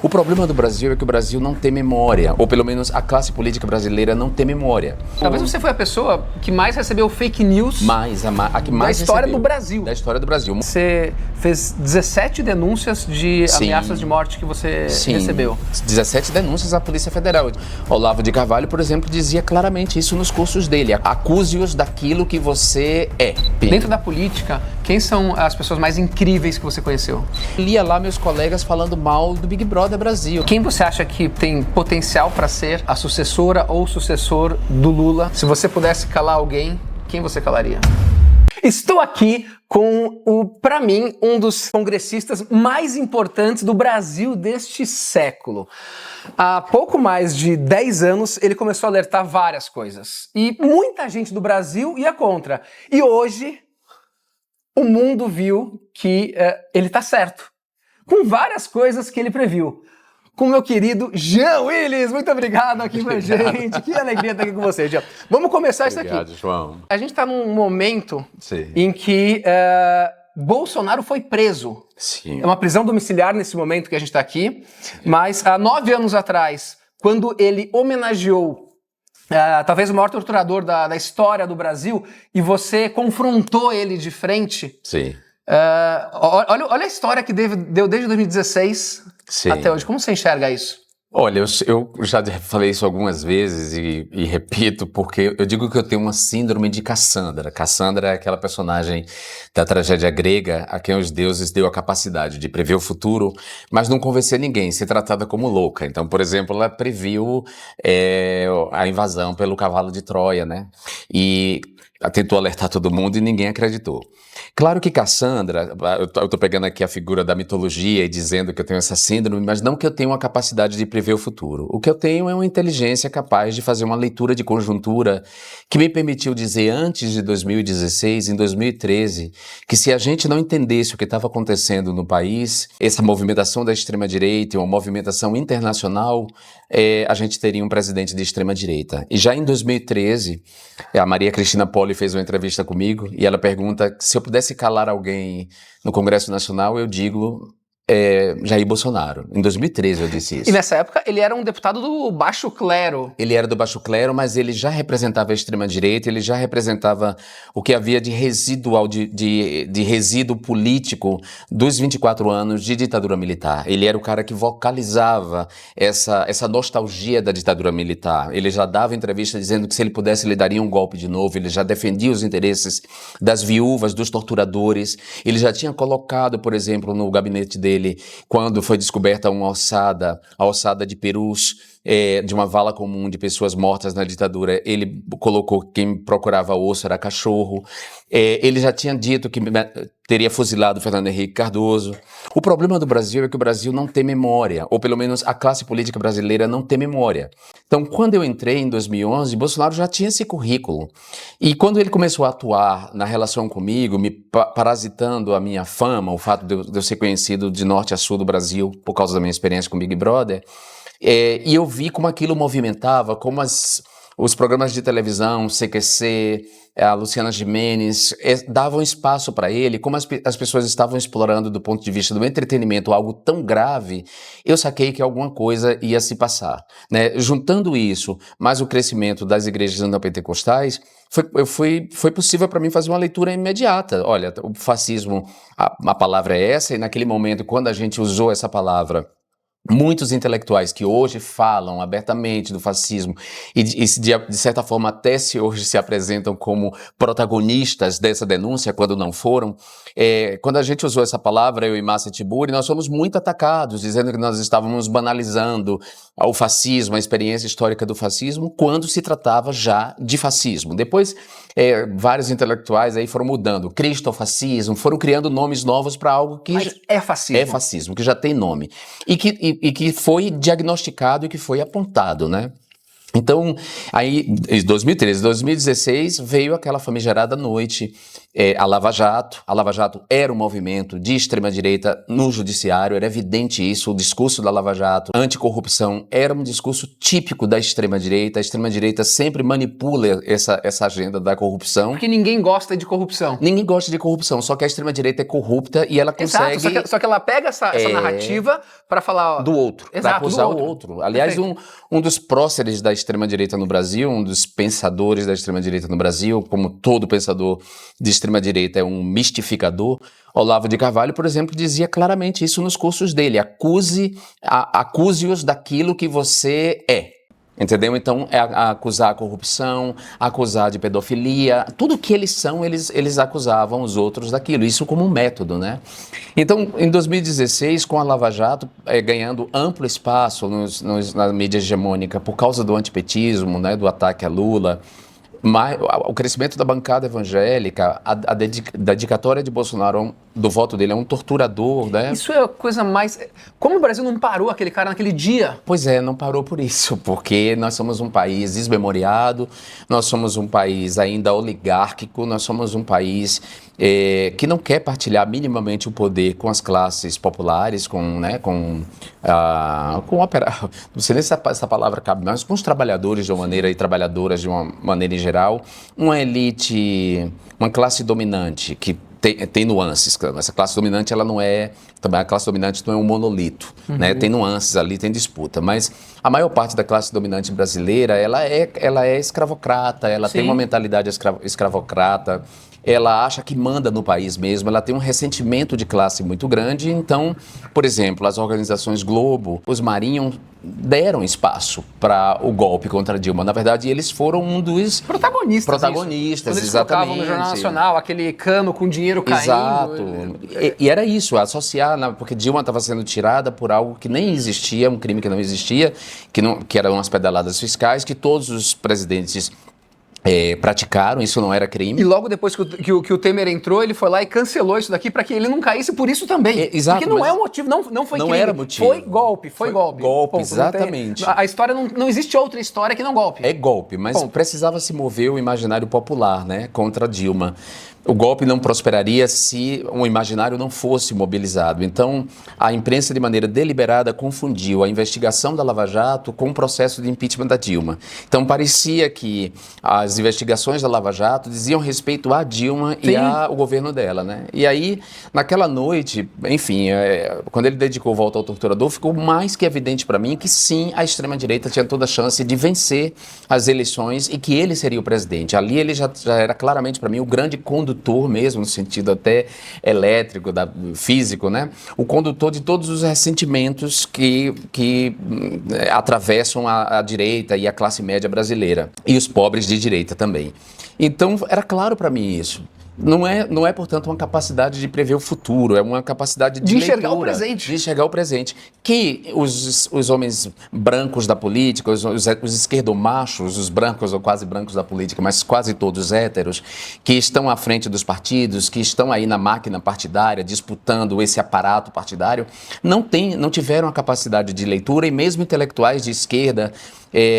O problema do Brasil é que o Brasil não tem memória, ou pelo menos a classe política brasileira não tem memória. Talvez você foi a pessoa que mais recebeu fake news A que mais da história recebeu. do Brasil. Da história do Brasil. Você fez 17 denúncias de ameaças de morte que você recebeu. 17 denúncias à Polícia Federal. Olavo de Carvalho, por exemplo, dizia claramente isso nos cursos dele. Acuse-os daquilo que você é. Dentro da política, quem são as pessoas mais incríveis que você conheceu? Lia lá meus colegas falando mal do Big Brother Brasil. Quem você acha que tem potencial para ser a sucessora ou sucessor do Lula? Se você pudesse calar alguém, quem você calaria? Estou aqui com para mim, um dos congressistas mais importantes do Brasil deste século. Há pouco mais de 10 anos, ele começou a alertar várias coisas. E muita gente do Brasil ia contra. E hoje, o mundo viu que ele está certo. Com várias coisas que ele previu. Com o meu querido Jean Willis. Muito obrigado aqui com a gente. Que alegria estar aqui com você, Jean. Vamos começar isso aqui. Obrigado, João. A gente está num momento Sim. em que Bolsonaro foi preso. Sim. É uma prisão domiciliar nesse momento que a gente está aqui. Mas há 9 anos atrás, quando ele homenageou talvez o maior torturador da história do Brasil, e você confrontou ele de frente. Sim. Olha a história que deu desde 2016 Sim. até hoje. Como você enxerga isso? Olha, eu já falei isso algumas vezes e repito, porque eu digo que eu tenho uma síndrome de Cassandra. Cassandra é aquela personagem da tragédia grega a quem os deuses deu a capacidade de prever o futuro, mas não convencer ninguém, ser tratada como louca. Então, por exemplo, ela previu a invasão pelo cavalo de Troia, né? E tentou alertar todo mundo e ninguém acreditou. Claro que Cassandra, eu tô pegando aqui a figura da mitologia e dizendo que eu tenho essa síndrome, mas não que eu tenho uma capacidade de prever o futuro. O que eu tenho é uma inteligência capaz de fazer uma leitura de conjuntura que me permitiu dizer antes de 2016, em 2013, que se a gente não entendesse o que estava acontecendo no país, essa movimentação da extrema-direita e uma movimentação internacional, a gente teria um presidente de extrema-direita. E já em 2013, a Maria Cristina Poli fez uma entrevista comigo e ela pergunta se eu pudesse calar alguém no Congresso Nacional, eu digo Jair Bolsonaro. Em 2013 eu disse isso. E nessa época ele era um deputado do baixo clero. Ele era do baixo clero, mas ele já representava a extrema-direita, ele já representava o que havia de residual, de resíduo político dos 24 anos de ditadura militar. Ele era o cara que vocalizava essa nostalgia da ditadura militar. Ele já dava entrevista dizendo que se ele pudesse ele daria um golpe de novo, ele já defendia os interesses das viúvas, dos torturadores. Ele já tinha colocado, por exemplo, no gabinete dele, quando foi descoberta a ossada de perus, de uma vala comum de pessoas mortas na ditadura, ele colocou que quem procurava osso era cachorro. Ele já tinha dito que teria fuzilado Fernando Henrique Cardoso. O problema do Brasil é que o Brasil não tem memória, ou pelo menos a classe política brasileira não tem memória. Então, quando eu entrei em 2011, Bolsonaro já tinha esse currículo. E quando ele começou a atuar na relação comigo, me parasitando a minha fama, o fato de eu ser conhecido de norte a sul do Brasil por causa da minha experiência com Big Brother, e eu vi como aquilo movimentava, como os programas de televisão, CQC, a Luciana Gimenez, davam espaço para ele, como as pessoas estavam explorando do ponto de vista do entretenimento algo tão grave, eu saquei que alguma coisa ia se passar, né? Juntando isso, mais o crescimento das igrejas neopentecostais, foi possível para mim fazer uma leitura imediata. Olha, o fascismo, a palavra é essa, e naquele momento, quando a gente usou essa palavra, muitos intelectuais que hoje falam abertamente do fascismo e de certa forma até hoje se apresentam como protagonistas dessa denúncia, quando não foram, quando a gente usou essa palavra, eu e Márcia Tiburi, nós fomos muito atacados, dizendo que nós estávamos banalizando o fascismo, a experiência histórica do fascismo, quando se tratava já de fascismo. Depois, vários intelectuais aí foram mudando, cristofascismo, foram criando nomes novos para algo que é fascismo. É fascismo, que já tem nome. E que foi diagnosticado e que foi apontado, né? Então, aí, em 2013, 2016, veio aquela famigerada noite a Lava Jato. A Lava Jato era um movimento de extrema-direita no judiciário, era evidente isso, o discurso da Lava Jato, anticorrupção, era um discurso típico da extrema-direita. A extrema-direita sempre manipula essa agenda da corrupção. Porque ninguém gosta de corrupção. Ninguém gosta de corrupção, só que a extrema-direita é corrupta e ela consegue... Exato, só que ela pega essa narrativa para falar... do outro, para acusar o outro. Aliás, um dos próceres da extrema-direita no Brasil, um dos pensadores da extrema-direita no Brasil, como todo pensador de extrema-direita é um mistificador, Olavo de Carvalho, por exemplo, dizia claramente isso nos cursos dele: acuse-os daquilo que você é. Entendeu? Então, é acusar a corrupção, acusar de pedofilia, tudo que eles são, eles acusavam os outros daquilo, isso como um método, né? Então, em 2016, com a Lava Jato ganhando amplo espaço na mídia hegemônica por causa do antipetismo, né, do ataque a Lula, o crescimento da bancada evangélica, a dedicatória de Bolsonaro do voto dele é um torturador, né? Isso é a coisa mais... Como o Brasil não parou aquele cara naquele dia? Pois é, não parou por isso, porque nós somos um país desmemoriado, nós somos um país ainda oligárquico, nós somos um país que não quer partilhar minimamente o poder com as classes populares, não sei nem se essa palavra cabe, mas com os trabalhadores de uma maneira e trabalhadoras de uma maneira em geral, uma elite, uma classe dominante que tem nuances. Essa classe dominante, ela não é... Também a classe dominante não é um monolito, né? Tem nuances ali, tem disputa. Mas a maior parte da classe dominante brasileira, ela é escravocrata, ela tem uma mentalidade escravocrata, ela acha que manda no país mesmo, ela tem um ressentimento de classe muito grande. Então, por exemplo, as organizações Globo, os Marinhos deram espaço para o golpe contra Dilma. Na verdade, eles foram um dos protagonistas, Quando eles exatamente. colocavam no Jornal Nacional aquele cano com dinheiro caindo. Exato. E era isso, associar, porque Dilma estava sendo tirada por algo que nem existia, um crime que não existia, que eram as pedaladas fiscais, que todos os presidentes praticaram, isso não era crime. E logo depois que o Temer entrou, ele foi lá e cancelou isso daqui para que ele não caísse por isso também. Exato. Porque não é o motivo, não foi crime. Não era motivo. Foi golpe. Golpe, exatamente. A história não existe outra história que não golpe. É golpe, mas precisava se mover o imaginário popular, né, contra Dilma. O golpe não prosperaria se o imaginário não fosse mobilizado. Então, a imprensa, de maneira deliberada, confundiu a investigação da Lava Jato com o processo de impeachment da Dilma. Então, parecia que as investigações da Lava Jato diziam respeito a Dilma e ao governo dela, né? E aí, naquela noite, enfim, quando ele dedicou Volta ao Torturador, ficou mais que evidente para mim que sim, a extrema-direita tinha toda a chance de vencer as eleições e que ele seria o presidente. Ali ele já era claramente para mim o grande condutor mesmo, no sentido até elétrico, físico, né? O condutor de todos os ressentimentos que atravessam a direita e a classe média brasileira. E os pobres de direita também. Então, era claro para mim isso. Não é, portanto, uma capacidade de prever o futuro, é uma capacidade de enxergar leitura, o presente. de enxergar o presente. Que os homens brancos da política, os esquerdomachos, os brancos ou quase brancos da política, mas quase todos héteros, que estão à frente dos partidos, que estão aí na máquina partidária, disputando esse aparato partidário, não tiveram a capacidade de leitura, e mesmo intelectuais de esquerda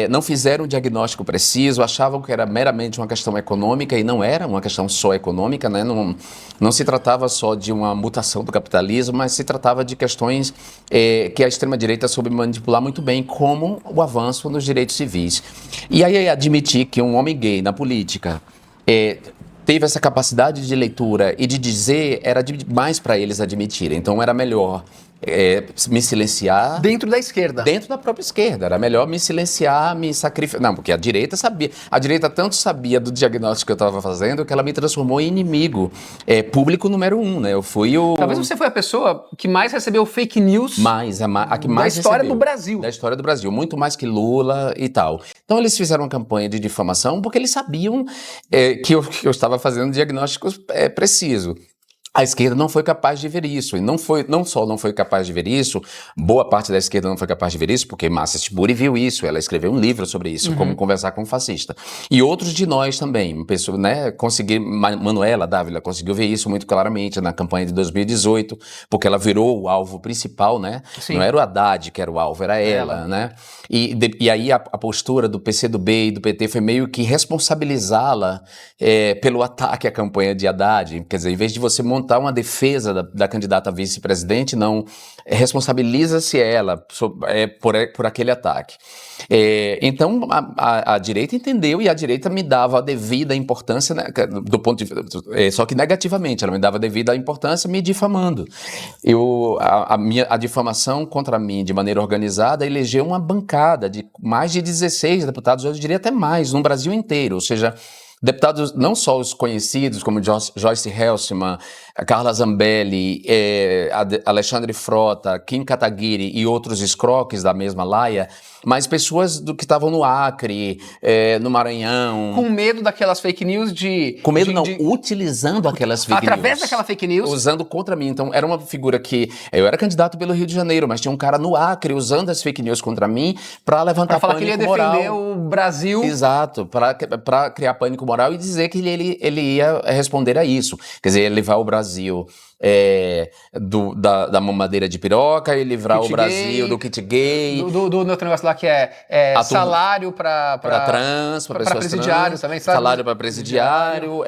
não fizeram um diagnóstico preciso, achavam que era meramente uma questão econômica, e não era uma questão só econômica, né? Não se tratava só de uma mutação do capitalismo, mas se tratava de questões que a extrema-direita soube manipular muito bem, como o avanço nos direitos civis. E aí admitir que um homem gay na política teve essa capacidade de leitura e de dizer, era demais para eles admitirem. Então era melhor me silenciar. Dentro da esquerda. Dentro da própria esquerda. Era melhor me silenciar, me sacrificar. Não, porque a direita sabia. A direita tanto sabia do diagnóstico que eu estava fazendo que ela me transformou em inimigo público número 1, né? Eu fui o... Talvez você foi a pessoa que mais recebeu fake news a que mais da história recebeu. do Brasil. Da história do Brasil. Muito mais que Lula e tal. Então eles fizeram uma campanha de difamação porque eles sabiam que eu estava fazendo um diagnóstico preciso. A esquerda não foi capaz de ver isso, e não só não foi capaz de ver isso, boa parte da esquerda não foi capaz de ver isso, porque Márcia Tiburi viu isso, ela escreveu um livro sobre isso, como conversar com um fascista. E outros de nós também, né, Manuela Dávila conseguiu ver isso muito claramente na campanha de 2018, porque ela virou o alvo principal, né? Sim. Não era o Haddad que era o alvo, era ela, né? E aí a postura do PCdoB e do PT foi meio que responsabilizá-la pelo ataque à campanha de Haddad, quer dizer, em vez de você montar uma defesa da candidata a vice-presidente, não, responsabiliza-se ela por aquele ataque. Então, a direita entendeu e a direita me dava a devida importância, né, do ponto de só que negativamente, ela me dava a devida importância me difamando. A difamação contra mim, de maneira organizada, elegeu uma bancada de mais de 16 deputados, eu diria até mais, no Brasil inteiro, ou seja, deputados, não só os conhecidos, como Joyce Helsman, Carla Zambelli, Alexandre Frota, Kim Kataguiri e outros escroques da mesma laia, mas pessoas que estavam no Acre, no Maranhão. Com medo daquelas fake news Com medo utilizando aquelas fake news. Através daquela fake news? Usando contra mim. Então, era uma figura que... Eu era candidato pelo Rio de Janeiro, mas tinha um cara no Acre usando as fake news contra mim para levantar pânico moral. Pra falar que ele ia defender o Brasil. Exato, para criar pânico moral e dizer que ele ia responder a isso. Quer dizer, levar o Brasil da mamadeira de piroca e livrar o Brasil do kit gay. Do outro negócio lá que salário para presidiário trans, também. Salário para presidiário,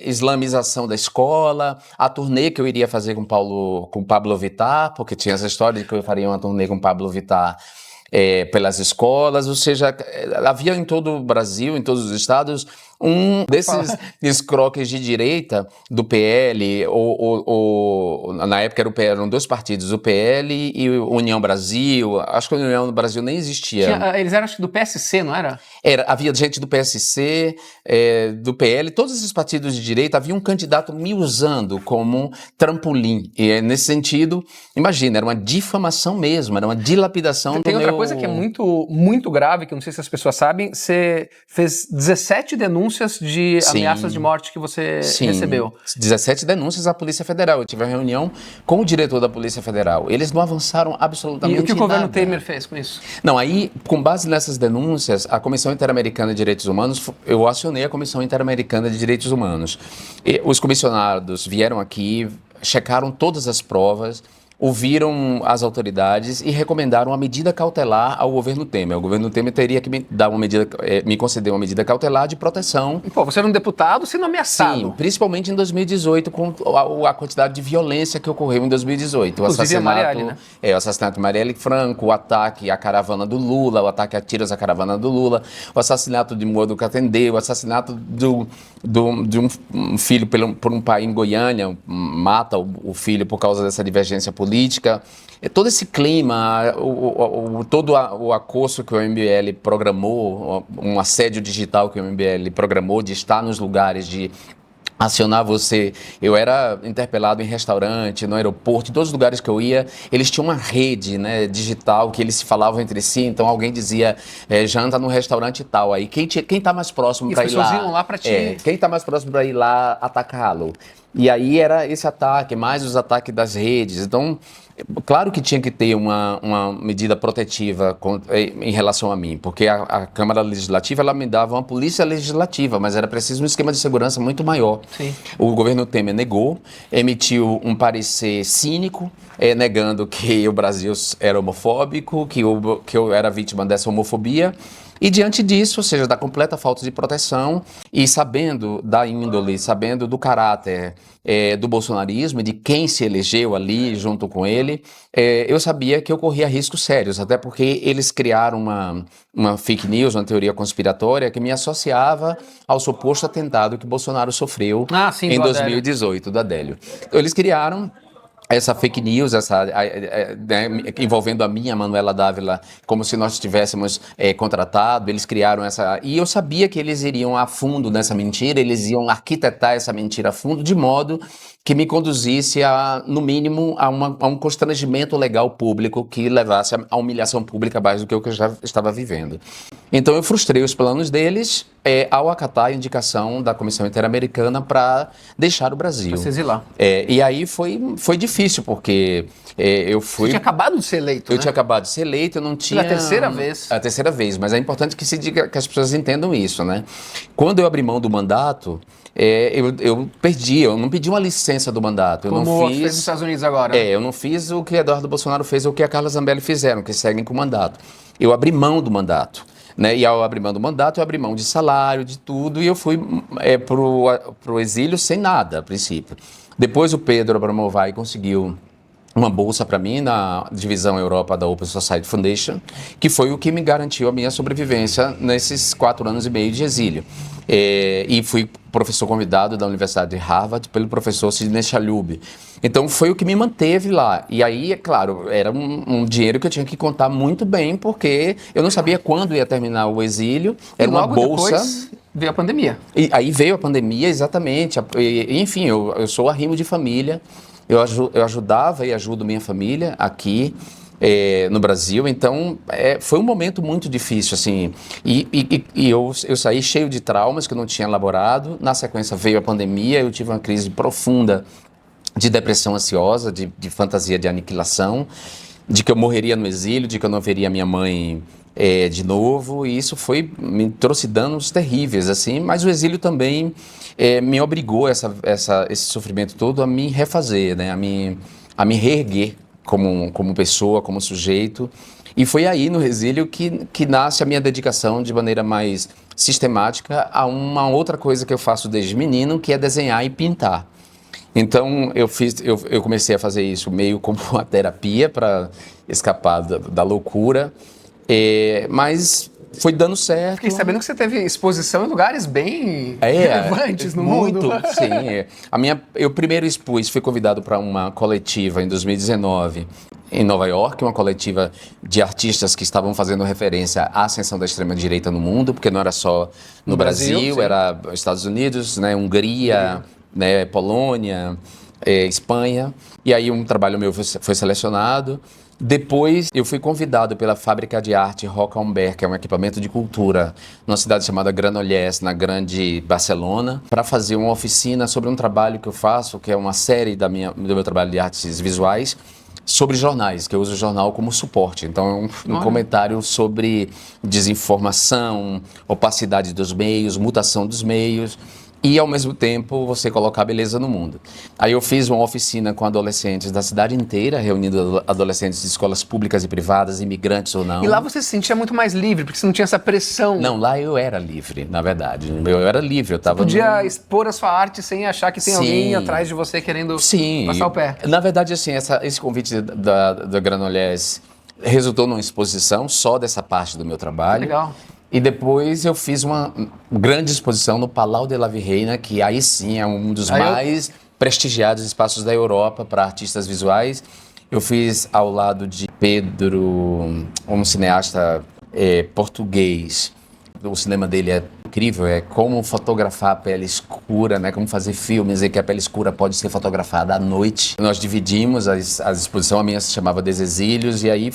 islamização da escola, a turnê que eu iria fazer com Pablo Vittar, porque tinha essa história de que eu faria uma turnê com Pablo Vittar pelas escolas, ou seja, havia em todo o Brasil, em todos os estados, um desses escroques de direita do PL, ou na época eram dois partidos, o PL e o União Brasil. Acho que a União Brasil nem existia. Eles eram, acho que do PSC, não era? Havia gente do PSC, do PL, todos esses partidos de direita, havia um candidato me usando como trampolim. E nesse sentido, imagina, era uma difamação mesmo, era uma dilapidação Tem outra coisa que é muito, muito grave, que eu não sei se as pessoas sabem, você fez 17 denúncias de ameaças de morte que você recebeu. 17 denúncias à Polícia Federal. Eu tive uma reunião com o diretor da Polícia Federal. Eles não avançaram absolutamente nada. E o que o governo Temer fez com isso? Não, aí, com base nessas denúncias, a Comissão Interamericana de Direitos Humanos, eu acionei a Comissão Interamericana de Direitos Humanos. E os comissionados vieram aqui, checaram todas as provas, ouviram as autoridades e recomendaram uma medida cautelar ao governo Temer. O governo Temer teria que me conceder uma medida cautelar de proteção. Pô, você era um deputado sendo ameaçado. Sim, principalmente em 2018, com a quantidade de violência que ocorreu em 2018. O assassinato, Marielle, né? O assassinato de Marielle Franco, o ataque à caravana do Lula, o ataque a tiros à caravana do Lula, o assassinato de Moura do Catendê, o assassinato de um filho por um pai em Goiânia, mata o filho por causa dessa divergência política. Todo esse clima, todo o acosso que o MBL programou, um assédio digital que o MBL programou de estar nos lugares, de acionar você. Eu era interpelado em restaurante, no aeroporto, em todos os lugares que eu ia, eles tinham uma rede, né, digital, que eles se falavam entre si, então alguém dizia, janta no restaurante tal, aí quem tá mais próximo para ir lá? E as pessoas iam lá para ti. Quem tá mais próximo para ir lá atacá-lo? E aí era esse ataque, mais os ataques das redes. Então, claro que tinha que ter uma medida protetiva em relação a mim, porque a Câmara Legislativa ela me dava uma polícia legislativa, mas era preciso um esquema de segurança muito maior. Sim. O governo Temer negou, emitiu um parecer cínico, negando que o Brasil era homofóbico, que eu era vítima dessa homofobia. E diante disso, ou seja, da completa falta de proteção e sabendo da índole, sabendo do caráter do bolsonarismo e de quem se elegeu ali junto com ele, eu sabia que eu corria riscos sérios, até porque eles criaram uma fake news, uma teoria conspiratória que me associava ao suposto atentado que Bolsonaro sofreu em 2018, do Adélio. Então, eles criaram essa fake news, envolvendo a minha, Manuela Dávila, como se nós tivéssemos contratado, eles criaram essa... E eu sabia que eles iriam a fundo nessa mentira, eles iam arquitetar essa mentira a fundo, de modo que me conduzisse, no mínimo, a um constrangimento legal público que levasse à humilhação pública abaixo do que eu já estava vivendo. Então eu frustrei os planos deles ao acatar a indicação da Comissão Interamericana para deixar o Brasil. Pra se exilar. E aí foi difícil, porque eu fui... Você tinha acabado de ser eleito, Eu né? tinha acabado de ser eleito, eu não tinha... Pela terceira vez. A terceira vez, mas é importante que se diga, que as pessoas entendam isso, né? Quando eu abri mão do mandato, eu perdi, eu não pedi uma licença do mandato. Como eu não fez nos Estados Unidos agora. eu não fiz o que Eduardo Bolsonaro fez ou o que a Carla Zambelli fizeram, que seguem com o mandato. Eu abri mão do mandato. Né? E ao abrir mão do mandato, eu abri mão de salário, de tudo, e eu fui pro exílio sem nada, a princípio. Depois o Pedro Abramovay conseguiu uma bolsa para mim na divisão Europa da Open Society Foundation, que foi o que me garantiu a minha sobrevivência nesses 4 anos e meio de exílio. E fui professor convidado da Universidade de Harvard pelo professor Sidney Chalhoub. Então foi o que me manteve lá. E aí, é claro, era um dinheiro que eu tinha que contar muito bem, porque eu não sabia quando ia terminar o exílio. Era uma bolsa. Depois veio a pandemia. E aí veio a pandemia, exatamente. Enfim, eu sou arrimo de família. Eu ajudava e ajudo minha família aqui no Brasil, então foi um momento muito difícil, assim, e eu saí cheio de traumas que eu não tinha elaborado. Na sequência veio a pandemia, eu tive uma crise profunda de depressão ansiosa, de fantasia de aniquilação, de que eu morreria no exílio, de que eu não veria minha mãe de novo, e isso me trouxe danos terríveis, assim, mas o exílio também me obrigou, esse sofrimento todo, a me refazer, né, a me reerguer como pessoa, como sujeito. E foi aí no exílio que nasce a minha dedicação de maneira mais sistemática a uma outra coisa que eu faço desde menino, que é desenhar e pintar. Então eu comecei a fazer isso meio como uma terapia para escapar da loucura, mas foi dando certo. Fiquei sabendo que você teve exposição em lugares bem relevantes no mundo. Sim. Eu primeiro fui convidado para uma coletiva em 2019 em Nova York, uma coletiva de artistas que estavam fazendo referência à ascensão da extrema-direita no mundo, porque não era só no Brasil, era Estados Unidos, né, Hungria, né, Polônia, Espanha. E aí um trabalho meu foi selecionado. Depois eu fui convidado pela Fábrica de Arte Rockefeller, que é um equipamento de cultura, numa cidade chamada Granollers, na Grande Barcelona, para fazer uma oficina sobre um trabalho que eu faço, que é uma série do meu trabalho de artes visuais, sobre jornais, que eu uso o jornal como suporte. Então é um comentário sobre desinformação, opacidade dos meios, mutação dos meios, e, ao mesmo tempo, você colocar a beleza no mundo. Aí eu fiz uma oficina com adolescentes da cidade inteira, reunindo adolescentes de escolas públicas e privadas, imigrantes ou não. E lá você se sentia muito mais livre, porque você não tinha essa pressão. Não, lá eu era livre, na verdade. Eu era livre, eu tava... Você podia expor a sua arte sem achar que tem alguém atrás de você querendo passar o pé. Na verdade, assim, esse convite da Granollers resultou numa exposição só dessa parte do meu trabalho. Legal. E depois eu fiz uma grande exposição no Palau de la Virreina, que aí sim é um dos mais prestigiados espaços da Europa para artistas visuais. Eu fiz ao lado de Pedro, um cineasta português. O cinema dele é incrível, é como fotografar a pele escura, né? Como fazer filmes em que a pele escura pode ser fotografada à noite. Nós dividimos a exposição, a minha se chamava Desexílios, e aí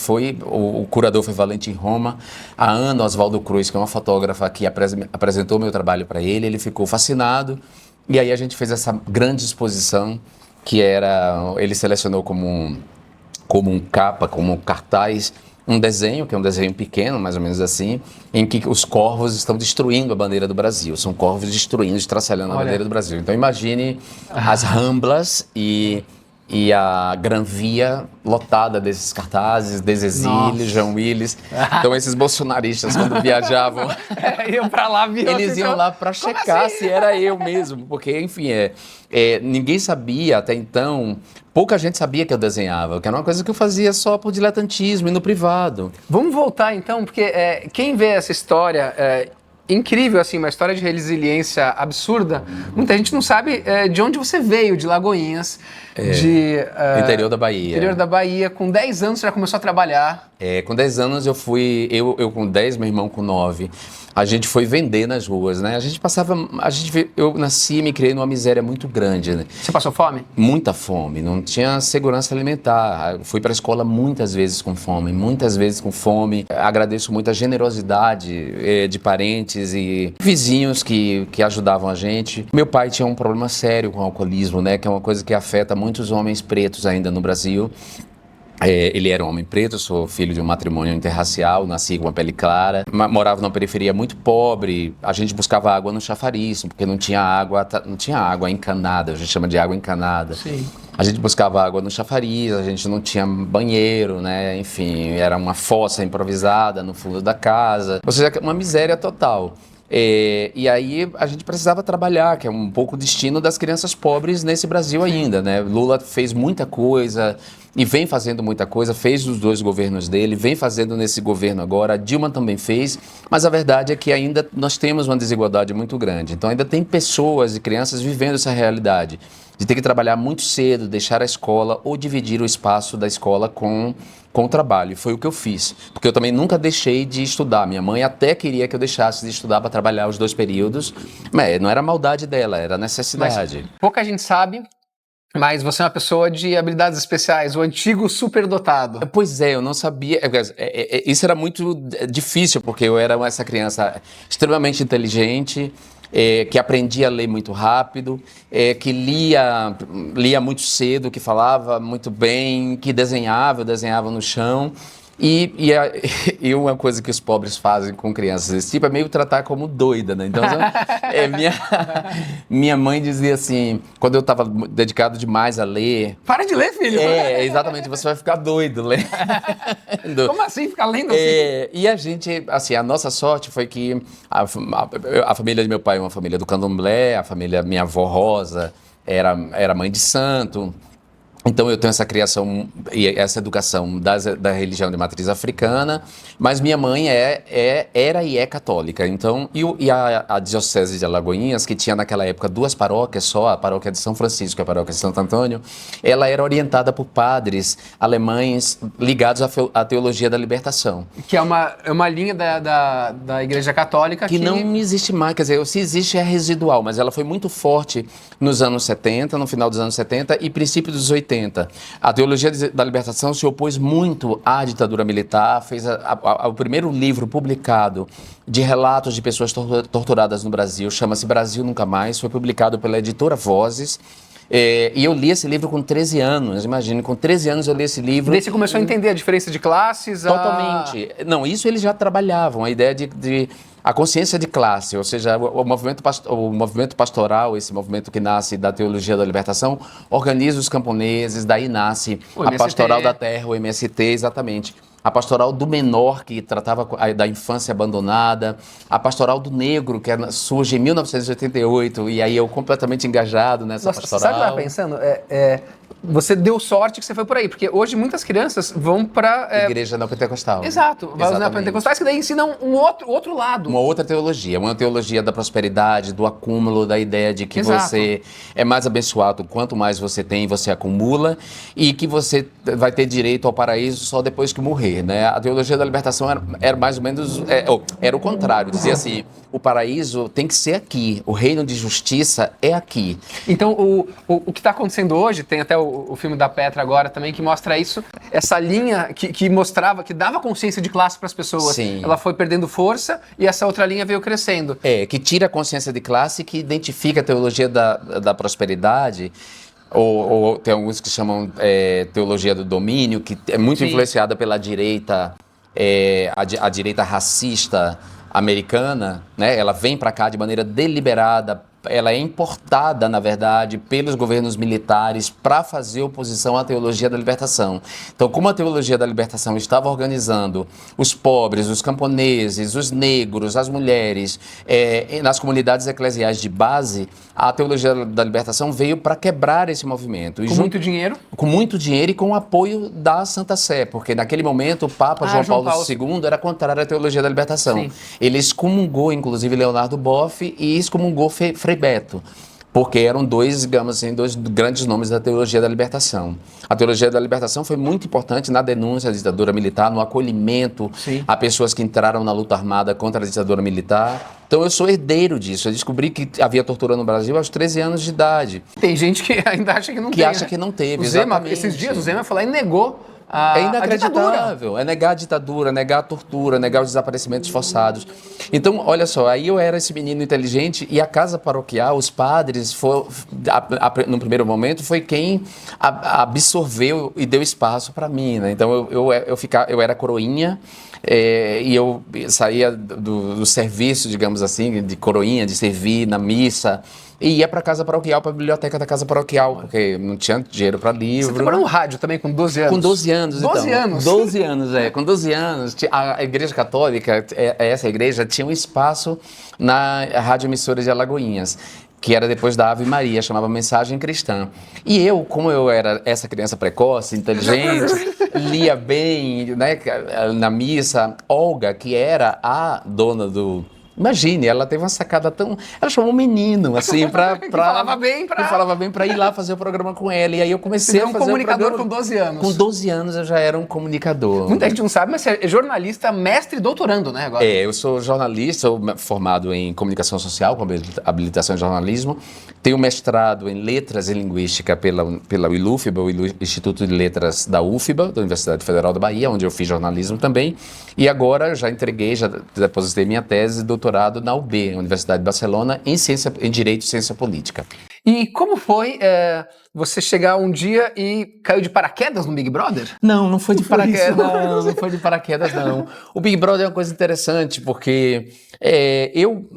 o curador foi Valentim Roma. A Ana Oswaldo Cruz, que é uma fotógrafa que apresentou meu trabalho para ele ficou fascinado, e aí a gente fez essa grande exposição, que ele selecionou como capa, como cartaz, um desenho, que é um desenho pequeno, mais ou menos assim, em que os corvos estão destruindo a bandeira do Brasil. São corvos destruindo, estraçalhando a bandeira do Brasil. Então imagine as Ramblas e a Gran Via lotada desses cartazes, Desexílios, João Willis. Então esses bolsonaristas, quando viajavam, iam pra lá, eles iam lá para checar se era eu mesmo, porque, enfim, ninguém sabia até então, pouca gente sabia que eu desenhava, que era uma coisa que eu fazia só por diletantismo e no privado. Vamos voltar então, porque quem vê essa história incrível, assim, uma história de resiliência absurda, muita gente não sabe de onde você veio, de Lagoinhas, interior da Bahia. Interior da Bahia. Com 10 anos você já começou a trabalhar Com 10 anos eu com 10, meu irmão com 9, a gente foi vender nas ruas, né? Eu nasci e me criei numa miséria muito grande, né? Você passou fome? Muita fome, não tinha segurança alimentar. Eu fui para a escola muitas vezes com fome, muitas vezes com fome. Agradeço muito a generosidade de parentes e vizinhos que ajudavam a gente. Meu pai tinha um problema sério com o alcoolismo, né? Que é uma coisa que afeta muitos homens pretos ainda no Brasil. Ele era um homem preto, sou filho de um matrimônio interracial, nasci com uma pele clara, morava numa periferia muito pobre, a gente buscava água no chafariz, porque não tinha água encanada, a gente chama de água encanada. Sim. A gente buscava água no chafariz, a gente não tinha banheiro, né? Enfim, era uma fossa improvisada no fundo da casa, ou seja, uma miséria total. E aí a gente precisava trabalhar, que é um pouco o destino das crianças pobres nesse Brasil ainda, né? Lula fez muita coisa e vem fazendo muita coisa, fez nos 2 governos dele, vem fazendo nesse governo agora, a Dilma também fez, mas a verdade é que ainda nós temos uma desigualdade muito grande. Então ainda tem pessoas e crianças vivendo essa realidade de ter que trabalhar muito cedo, deixar a escola ou dividir o espaço da escola com o trabalho. Foi o que eu fiz, porque eu também nunca deixei de estudar. Minha mãe até queria que eu deixasse de estudar para trabalhar os 2 períodos, mas não era maldade dela, era necessidade. Mas pouca gente sabe, mas você é uma pessoa de habilidades especiais, o antigo superdotado. Pois é, eu não sabia. Isso era muito difícil, porque eu era essa criança extremamente inteligente, que aprendia a ler muito rápido, que lia muito cedo, que falava muito bem, que eu desenhava no chão. E uma coisa que os pobres fazem com crianças desse tipo é meio tratar como doida, né? Então, minha mãe dizia assim, quando eu estava dedicado demais a ler... Para de ler, filho! Exatamente, você vai ficar doido lendo. Como assim? Ficar lendo assim? E a gente, assim, a nossa sorte foi que a família de meu pai é uma família do candomblé, minha avó Rosa era mãe de santo. Então eu tenho essa criação e essa educação da religião de matriz africana, mas minha mãe era e é católica. Então, a Diocese de Alagoinhas, que tinha naquela época 2 paróquias só, a paróquia de São Francisco e a paróquia de Santo Antônio, ela era orientada por padres alemães ligados à teologia da libertação. Que é uma linha da Igreja Católica que não existe mais, quer dizer, se existe é residual, mas ela foi muito forte nos anos 70, no final dos anos 70 e princípio dos 80. A teologia da libertação se opôs muito à ditadura militar, fez o primeiro livro publicado de relatos de pessoas torturadas no Brasil, chama-se Brasil Nunca Mais, foi publicado pela editora Vozes. E eu li esse livro com 13 anos, imagine, com 13 anos eu li esse livro. E daí você começou a entender a diferença de classes? Totalmente. Não, isso eles já trabalhavam, a ideia de a consciência de classe, ou seja, o movimento pastoral, esse movimento que nasce da teologia da libertação, organiza os camponeses, daí nasce a pastoral da terra, o MST, exatamente. A pastoral do menor, que tratava da infância abandonada, a pastoral do negro, que surge em 1988, e aí eu completamente engajado nessa pastoral. Sabe o que eu estava pensando? Você deu sorte que você foi por aí, porque hoje muitas crianças vão para... Igreja neopentecostal. Exato, vão para pentecostais que daí ensinam um outro lado. Uma outra teologia, uma teologia da prosperidade, do acúmulo, da ideia de que você é mais abençoado quanto mais você tem, você acumula, e que você vai ter direito ao paraíso só depois que morrer, né? A teologia da libertação era mais ou menos... era o contrário, dizia assim, o paraíso tem que ser aqui, o reino de justiça é aqui. Então, o que está acontecendo hoje, tem até o filme da Petra agora também, que mostra isso, essa linha que mostrava, que dava consciência de classe para as pessoas. Sim. Ela foi perdendo força e essa outra linha veio crescendo. Que tira a consciência de classe, que identifica a teologia da prosperidade, ou tem alguns que chamam teologia do domínio, que é muito influenciada pela direita, a direita racista americana, né? Ela vem para cá de maneira deliberada, ela é importada, na verdade, pelos governos militares para fazer oposição à teologia da libertação. Então, como a teologia da libertação estava organizando os pobres, os camponeses, os negros, as mulheres, nas comunidades eclesiais de base, a teologia da libertação veio para quebrar esse movimento. Com muito dinheiro? Com muito dinheiro e com o apoio da Santa Sé, porque naquele momento o Papa João Paulo II era contrário à teologia da libertação. Sim. Ele excomungou, inclusive, Leonardo Boff e excomungou Frei Beto. porque eram dois, digamos assim, dois grandes nomes da teologia da libertação. A teologia da libertação foi muito importante na denúncia da ditadura militar, no acolhimento a pessoas que entraram na luta armada contra a ditadura militar. Então eu sou herdeiro disso. Eu descobri que havia tortura no Brasil aos 13 anos de idade. Tem gente que ainda acha que não Que acha que não teve, o Zema, exatamente. esses dias o Zema foi lá e negou É a ditadura. inacreditável, é negar a ditadura, negar a tortura, negar os desaparecimentos forçados. Então, olha só, aí eu era esse menino inteligente e a casa paroquial, os padres, no primeiro momento, foi quem absorveu e deu espaço para mim, né? Então, eu era coroinha e eu saía do serviço, digamos assim, de coroinha, de servir na missa, e ia para a casa paroquial, para a biblioteca da casa paroquial, porque não tinha dinheiro para livro. Você trabalhou no rádio também com 12 anos? Com 12 anos, 12 então. anos? 12 anos, com 12 anos. A Igreja Católica, essa igreja, tinha um espaço na Rádio Emissora de Alagoinhas, que era depois da Ave Maria, chamava Mensagem Cristã. E eu, como eu era essa criança precoce, inteligente, lia bem, né, na missa, Olga, que era a dona do... Imagine, ela teve uma sacada tão... Ela chamou um menino, assim, Que falava bem pra... Que falava bem pra ir lá fazer o programa com ela. E aí eu comecei a fazer comunicador com 12 anos. Com 12 anos eu já era um comunicador. Muita gente não sabe, mas você é jornalista, mestre e doutorando, né, agora? Eu sou jornalista, sou formado em comunicação social, com habilitação em jornalismo. Tenho mestrado em letras e linguística pela UILUFBA, o Instituto de Letras da UFBA, da Universidade Federal da Bahia, onde eu fiz jornalismo também. E agora já depositei minha tese de doutorado na UB, Universidade de Barcelona, em Direito e Ciência Política. E como foi você chegar um dia e caiu de paraquedas no Big Brother? Não foi de paraquedas, não foi de paraquedas, não. O Big Brother é uma coisa interessante, porque eu,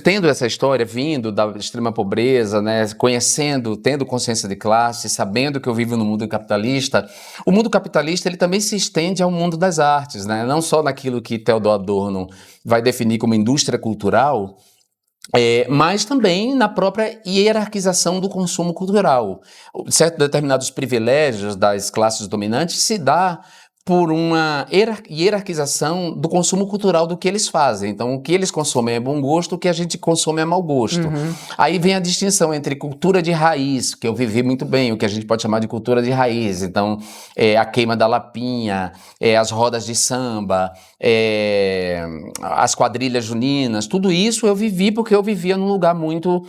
tendo essa história, vindo da extrema pobreza, né, conhecendo, tendo consciência de classe, sabendo que eu vivo no mundo capitalista, o mundo capitalista ele também se estende ao mundo das artes, né, não só naquilo que Theodor Adorno vai definir como indústria cultural, mas também na própria hierarquização do consumo cultural. Certos determinados privilégios das classes dominantes se dá por uma hierarquização do consumo cultural do que eles fazem. Então, o que eles consomem é bom gosto, o que a gente consome é mau gosto. Uhum. Aí vem a distinção entre cultura de raiz, que eu vivi muito bem, o que a gente pode chamar de cultura de raiz. Então, a queima da lapinha, as rodas de samba, as quadrilhas juninas, tudo isso eu vivi porque eu vivia num lugar muito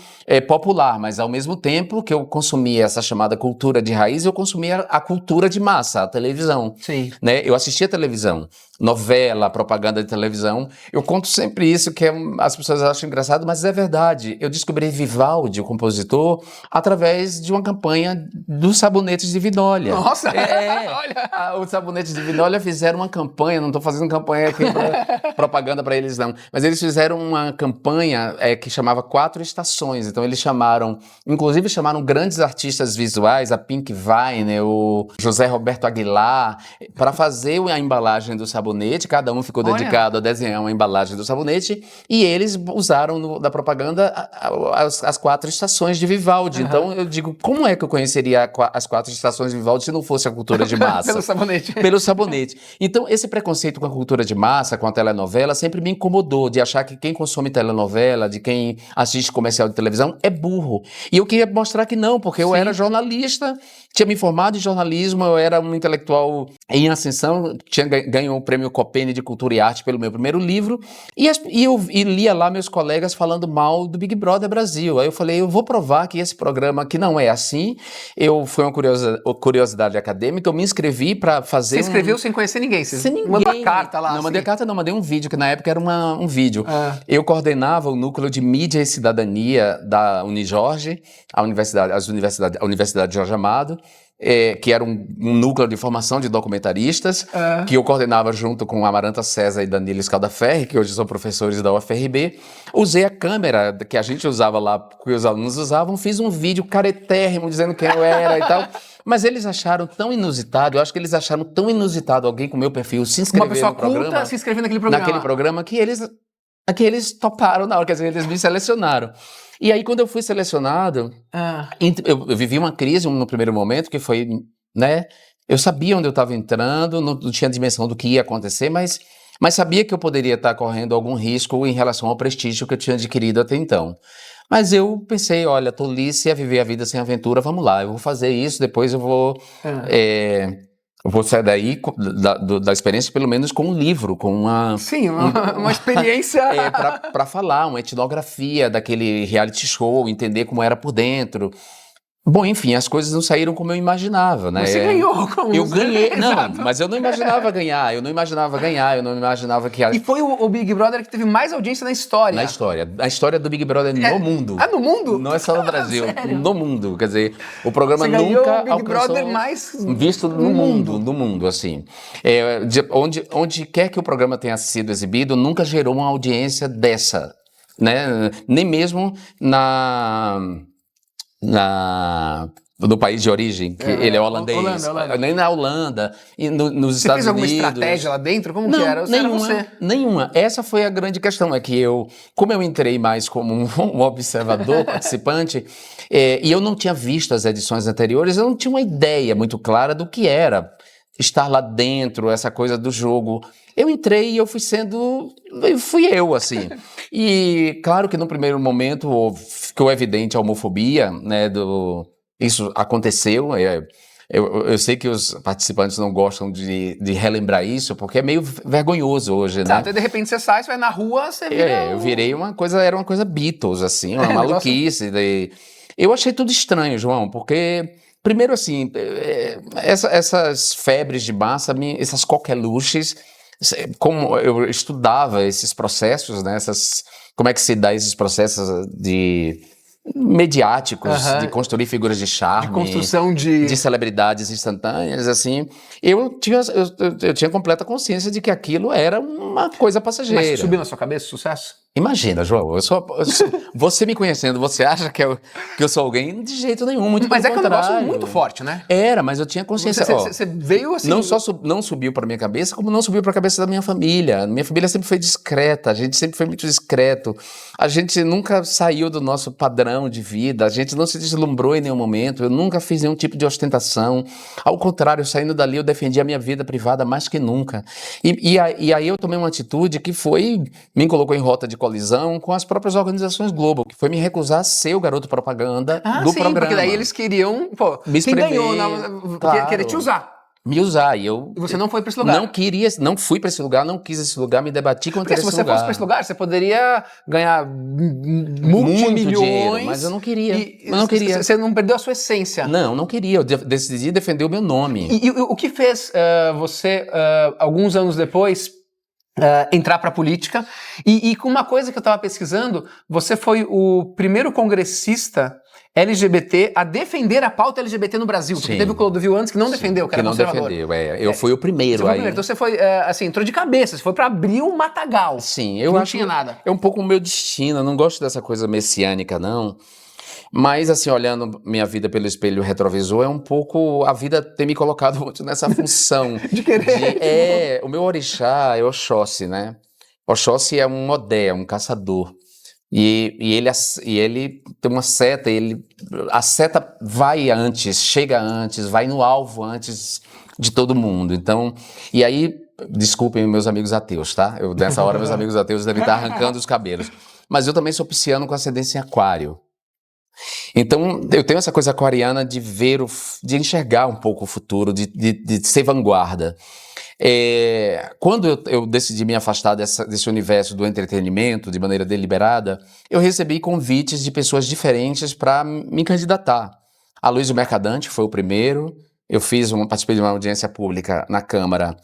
popular, mas ao mesmo tempo que eu consumia essa chamada cultura de raiz, eu consumia a cultura de massa, a televisão. Sim. Né? Eu assistia televisão, novela, propaganda de televisão. Eu conto sempre isso, que as pessoas acham engraçado, mas é verdade. Eu descobri Vivaldi, o compositor, através de uma campanha dos sabonetes de Vinólia. Nossa! Olha. Os sabonetes de Vinólia fizeram uma campanha, não estou fazendo campanha aqui, propaganda para eles não, mas eles fizeram uma campanha que chamava 4 Estações. Então eles inclusive chamaram grandes artistas visuais, a Pink Vine, o José Roberto Aguilar, para fazer a embalagem do sabonete. Cada um ficou dedicado a desenhar uma embalagem do sabonete e eles usaram da propaganda as 4 estações de Vivaldi. Uhum. Então eu digo, como é que eu conheceria as 4 estações de Vivaldi se não fosse a cultura de massa? Pelo sabonete. Pelo sabonete. Então esse preconceito com a cultura de massa, com a telenovela, sempre me incomodou, de achar que quem consome telenovela, de quem assiste comercial de televisão, é burro. E eu queria mostrar que não, porque eu era jornalista, tinha me formado em jornalismo, eu era um intelectual em ascensão, ganhou o prêmio Copene de Cultura e Arte pelo meu primeiro livro, e lia lá meus colegas falando mal do Big Brother Brasil. Aí eu falei, eu vou provar que esse programa que não é assim. Foi uma curiosidade acadêmica, eu me inscrevi para fazer... Você escreveu sem conhecer ninguém? Sem ninguém. Mandou uma carta lá? Não, mandei carta não, mandei um vídeo, que na época era um vídeo. Eu coordenava o núcleo de mídia e cidadania da Unijorge, a Universidade Jorge Amado, que era um núcleo de formação de documentaristas, que eu coordenava junto com Amaranta César e Danilo Scaldaferri, que hoje são professores da UFRB. Usei a câmera que a gente usava lá, que os alunos usavam, fiz um vídeo caretérrimo dizendo quem eu era e tal. Mas eles acharam tão inusitado, eu acho que eles acharam tão inusitado alguém com meu perfil se inscrever no programa. Uma pessoa culta se inscrever naquele programa. Naquele programa que eles toparam na hora, quer dizer, eles me selecionaram. E aí, quando eu fui selecionado, eu vivi uma crise no primeiro momento, que foi, né, eu sabia onde eu estava entrando, não tinha dimensão do que ia acontecer, mas sabia que eu poderia estar correndo algum risco em relação ao prestígio que eu tinha adquirido até então. Mas eu pensei, olha, tolice é viver a vida sem aventura, vamos lá, eu vou fazer isso, depois eu vou sair daí da experiência, pelo menos com um livro, com Sim, uma experiência... para falar, uma etnografia daquele reality show, entender como era por dentro. Bom, enfim, as coisas não saíram como eu imaginava, né? Você ganhou como... Eu ganhei, não, mas eu não imaginava ganhar, eu não imaginava que... E foi o Big Brother que teve mais audiência na história. Na história do Big Brother no mundo. Ah, no mundo? Não é só no Brasil, no mundo. Quer dizer, o programa Você ganhou nunca o Big alcançou... Brother mais... Visto no mundo, assim. Onde quer que o programa tenha sido exibido, nunca gerou uma audiência dessa, né? Nem mesmo no país de origem, que ele é holandês. Holanda. Nem na Holanda, e nos Você Estados fez alguma Unidos. estratégia lá dentro? Como que Não, era? Era você? nenhuma. Essa foi a grande questão, é que como eu entrei mais como um observador, participante, e eu não tinha visto as edições anteriores, eu não tinha uma ideia muito clara do que era estar lá dentro, essa coisa do jogo. Eu entrei e eu fui eu, assim. E claro que no primeiro momento ficou evidente a homofobia, né, isso aconteceu. Eu sei que os participantes não gostam de relembrar isso, porque é meio vergonhoso hoje, né? Exato, e de repente você sai, você vai na rua, você vira... Eu virei era uma coisa Beatles, assim, uma maluquice. Eu achei tudo estranho, João, porque... Primeiro, assim, essas febres de massa, essas coqueluches, como eu estudava esses processos, né, como é que se dá esses processos mediáticos, de construir figuras de charme, de construção de celebridades instantâneas, assim, eu tinha completa consciência de que aquilo era uma coisa passageira. Mas subiu na sua cabeça o sucesso? Imagina, João, você me conhecendo, você acha que eu sou alguém? De jeito nenhum, muito Mas pelo é que é um contrário. negócio muito forte, né? Era, mas eu tinha consciência. Você veio assim... Não só não subiu para minha cabeça, como não subiu para a cabeça da minha família. Minha família sempre foi discreta, a gente sempre foi muito discreto. A gente nunca saiu do nosso padrão de vida, a gente não se deslumbrou em nenhum momento, eu nunca fiz nenhum tipo de ostentação. Ao contrário, saindo dali eu defendi a minha vida privada mais que nunca. E aí eu tomei uma atitude que me colocou em rota de colisão com as próprias organizações Globo, que foi me recusar a ser o garoto propaganda do programa. Porque daí eles queriam, me quem espremer, ganhou, querer te usar. Me usar, e você não foi para esse lugar. Não fui para esse lugar, não quis esse lugar, me debati contra esse lugar. Porque se você fosse para esse lugar, você poderia ganhar multimilhões. Dinheiro, mas eu não queria. Você não perdeu a sua essência. Não queria. Eu decidi defender o meu nome. E o que fez você, alguns anos depois, entrar para a política? E com uma coisa que eu estava pesquisando, você foi o primeiro congressista LGBT a defender a pauta LGBT no Brasil. Porque teve o Clodovil antes que não defendeu, que era conservador. Eu fui o primeiro. Então você foi, entrou de cabeça, você foi para abrir um matagal. Sim, eu não acho tinha nada. É um pouco o meu destino, eu não gosto dessa coisa messiânica, não. Mas, assim, olhando minha vida pelo espelho retrovisor, é um pouco a vida ter me colocado muito nessa função. de querer. O meu orixá é Oxóssi, né? Oxóssi é um Odé, um caçador. E ele tem uma seta, a seta vai antes, chega antes, vai no alvo antes de todo mundo. Então, e aí, desculpem meus amigos ateus, tá? Nessa hora meus amigos ateus devem estar arrancando os cabelos. Mas eu também sou pisciano com ascendência em aquário. Então, eu tenho essa coisa aquariana de de enxergar um pouco o futuro, de ser vanguarda. Quando eu decidi me afastar desse universo do entretenimento de maneira deliberada, eu recebi convites de pessoas diferentes para me candidatar. Aloysio Mercadante foi o primeiro. Eu participei de uma audiência pública na Câmara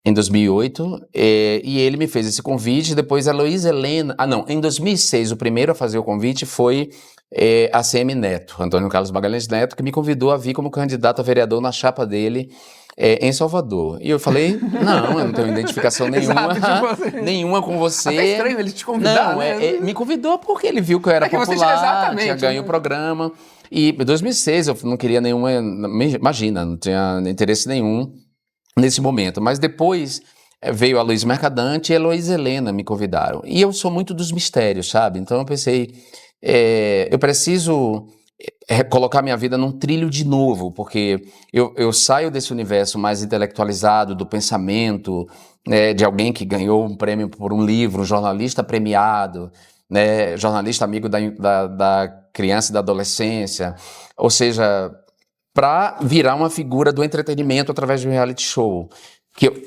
em 2008, e ele me fez esse convite. Depois a Luísa Helena... em 2006, o primeiro a fazer o convite foi ACM Neto, Antônio Carlos Magalhães Neto, que me convidou a vir como candidato a vereador na chapa dele em Salvador. E eu falei, não, eu não tenho identificação nenhuma, nenhuma com você. Até estranho ele te convidar, né? Me convidou porque ele viu que eu era popular, tinha ganho o programa. E em 2006 eu não queria imagina, não tinha interesse nenhum nesse momento. Mas depois veio a Luiz Mercadante e a Heloísa Helena me convidaram. E eu sou muito dos mistérios, sabe? Então eu pensei, eu preciso colocar minha vida num trilho de novo, porque eu saio desse universo mais intelectualizado, do pensamento, de alguém que ganhou um prêmio por um livro, um jornalista premiado, né, jornalista amigo da criança e da adolescência, ou seja, para virar uma figura do entretenimento através de um reality show,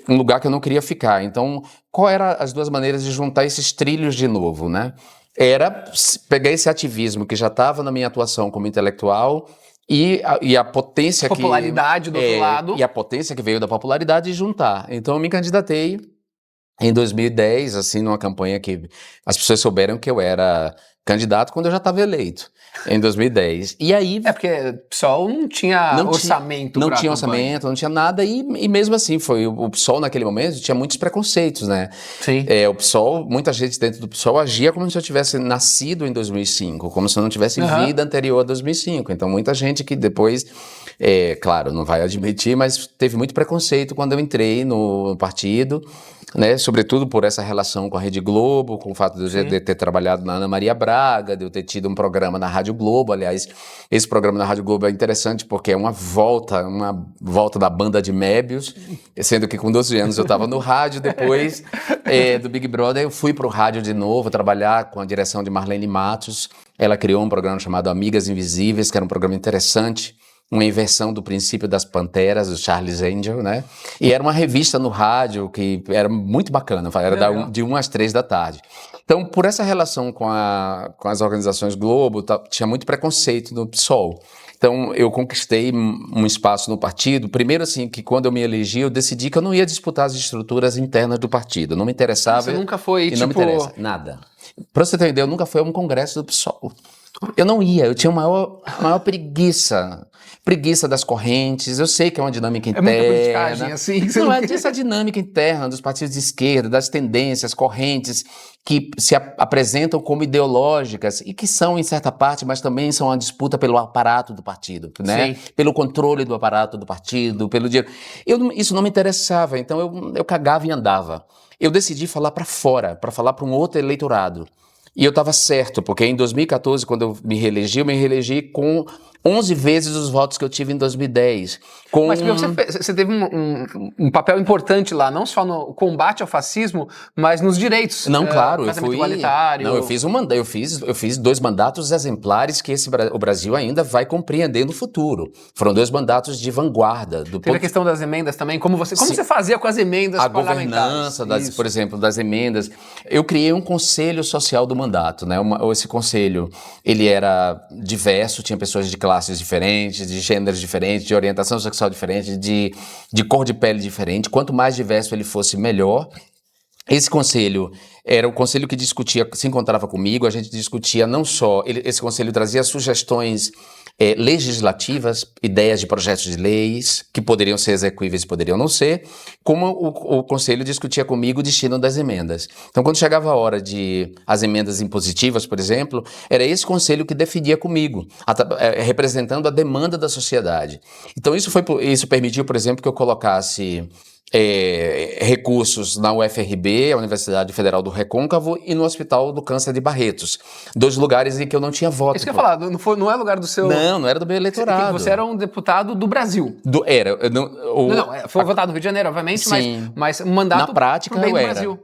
um lugar que eu não queria ficar. Então, qual eram as duas maneiras de juntar esses trilhos de novo, né? Era pegar esse ativismo que já estava na minha atuação como intelectual e a potência popularidade do outro lado. E a potência que veio da popularidade e juntar. Então, eu me candidatei em 2010, assim, numa campanha que as pessoas souberam que eu era candidato quando eu já estava eleito, em 2010. E aí... porque o PSOL não tinha orçamento. Não tinha orçamento, não tinha nada, e mesmo assim, o PSOL naquele momento tinha muitos preconceitos, né? Sim. O PSOL, muita gente dentro do PSOL agia como se eu tivesse nascido em 2005, como se eu não tivesse vida anterior a 2005. Então, muita gente que depois, claro, não vai admitir, mas teve muito preconceito quando eu entrei no partido, né, sobretudo por essa relação com a Rede Globo, com o fato de eu ter trabalhado na Ana Maria Braga, de eu ter tido um programa na Rádio Globo. Aliás, esse programa na Rádio Globo é interessante porque é uma volta da banda de Mébius, sendo que com 12 anos eu estava no rádio, depois do Big Brother eu fui para o rádio de novo, trabalhar com a direção de Marlene Matos. Ela criou um programa chamado Amigas Invisíveis, que era um programa interessante, uma inversão do princípio das Panteras, do Charles Angel, né? E era uma revista no rádio que era muito bacana, era de 1 às 3 da tarde. Então, por essa relação com as organizações Globo, tinha muito preconceito no PSOL. Então, eu conquistei um espaço no partido. Primeiro, assim, que quando eu me elegi, eu decidi que eu não ia disputar as estruturas internas do partido. Não me interessava. Você nunca foi, não me interessa, nada. Pra você ter uma ideia, eu nunca fui a um congresso do PSOL. Eu não ia, eu tinha maior preguiça das correntes. Eu sei que é uma dinâmica interna. É muita politicagem, assim. Não, é essa dinâmica interna dos partidos de esquerda, das tendências, correntes que se apresentam como ideológicas e que são, em certa parte, mas também são uma disputa pelo aparato do partido, né? Sim. Pelo controle do aparato do partido, pelo dinheiro. Isso não me interessava, então eu cagava e andava. Eu decidi falar para fora, para falar para um outro eleitorado. E eu estava certo, porque em 2014, quando eu me reelegi com 11 vezes os votos que eu tive em 2010. Mas você teve um papel importante lá, não só no combate ao fascismo, mas nos direitos. Não, claro, eu fui igualitário. Não, eu fiz 2 mandatos exemplares que o Brasil ainda vai compreender no futuro. Foram 2 mandatos de vanguarda. Teve a questão das emendas também, como você fazia com as emendas parlamentares? A governança, por exemplo, das emendas. Eu criei um conselho social do mandato, né? Esse conselho, ele era diverso, tinha pessoas de classes diferentes, de gêneros diferentes, de orientação sexual diferente, de cor de pele diferente. Quanto mais diverso ele fosse, melhor. Esse conselho era o conselho que discutia, se encontrava comigo, a gente discutia não só, esse conselho trazia sugestões legislativas, ideias de projetos de leis, que poderiam ser execuíveis e poderiam não ser, como o conselho discutia comigo o destino das emendas. Então, quando chegava a hora de as emendas impositivas, por exemplo, era esse conselho que definia comigo, representando a demanda da sociedade. Então, isso permitiu, por exemplo, que eu colocasse recursos na UFRB, a Universidade Federal do Recôncavo, e no Hospital do Câncer de Barretos. 2 lugares em que eu não tinha voto. Isso que eu ia falar, não é lugar do seu... Não era do meu eleitorado. Você era um deputado do Brasil. Foi votado no Rio de Janeiro, obviamente, mas um mandato na prática bem eu do era. Brasil.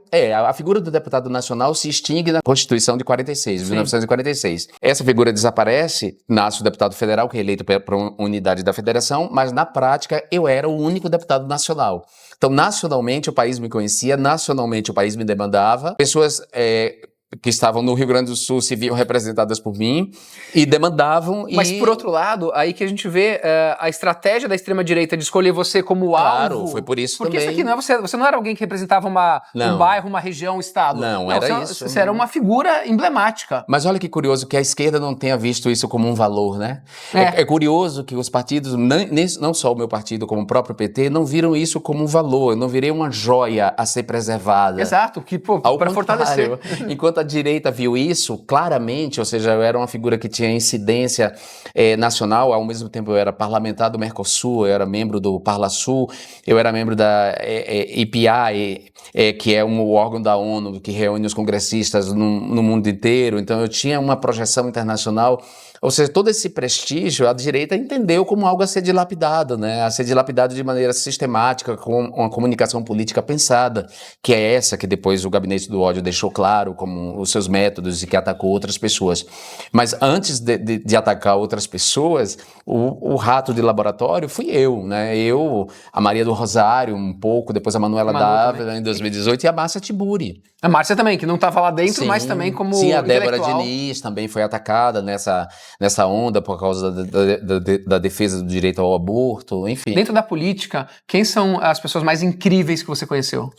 A figura do deputado nacional se extingue na Constituição de 1946. Essa figura desaparece, nasce o deputado federal, que é eleito por uma unidade da federação, mas na prática eu era o único deputado nacional. Então, nacionalmente, o país me conhecia, nacionalmente, o país me demandava. Pessoas que estavam no Rio Grande do Sul se viam representadas por mim e demandavam. Mas, por outro lado, aí que a gente vê a estratégia da extrema-direita de escolher você como alvo. Claro, foi por isso porque também. Porque isso aqui você não era alguém que representava um bairro, uma região, um estado. Não, era isso. Você era uma figura emblemática. Mas olha que curioso que a esquerda não tenha visto isso como um valor, né? É curioso que os partidos, não só o meu partido, como o próprio PT, não viram isso como um valor. Eu não virei uma joia a ser preservada. Exato, para fortalecer. Enquanto a direita viu isso claramente, ou seja, eu era uma figura que tinha incidência nacional, ao mesmo tempo eu era parlamentar do Mercosul, eu era membro do Parlasul, eu era membro da EPI, que é um órgão da ONU que reúne os congressistas no mundo inteiro, então eu tinha uma projeção internacional Ou seja, todo esse prestígio a direita entendeu como algo a ser dilapidado, né? A ser dilapidado de maneira sistemática, com uma comunicação política pensada, que é essa que depois o Gabinete do Ódio deixou claro como os seus métodos e que atacou outras pessoas. Mas antes de atacar outras pessoas, o rato de laboratório fui eu, né? Eu, a Maria do Rosário um pouco, depois a Manuela Dávila em 2018 e a Márcia Tiburi. A Márcia também, que não estava lá dentro, mas também como Sim, a Débora intelectual. Diniz também foi atacada nessa onda por causa da defesa do direito ao aborto, enfim. Dentro da política, quem são as pessoas mais incríveis que você conheceu?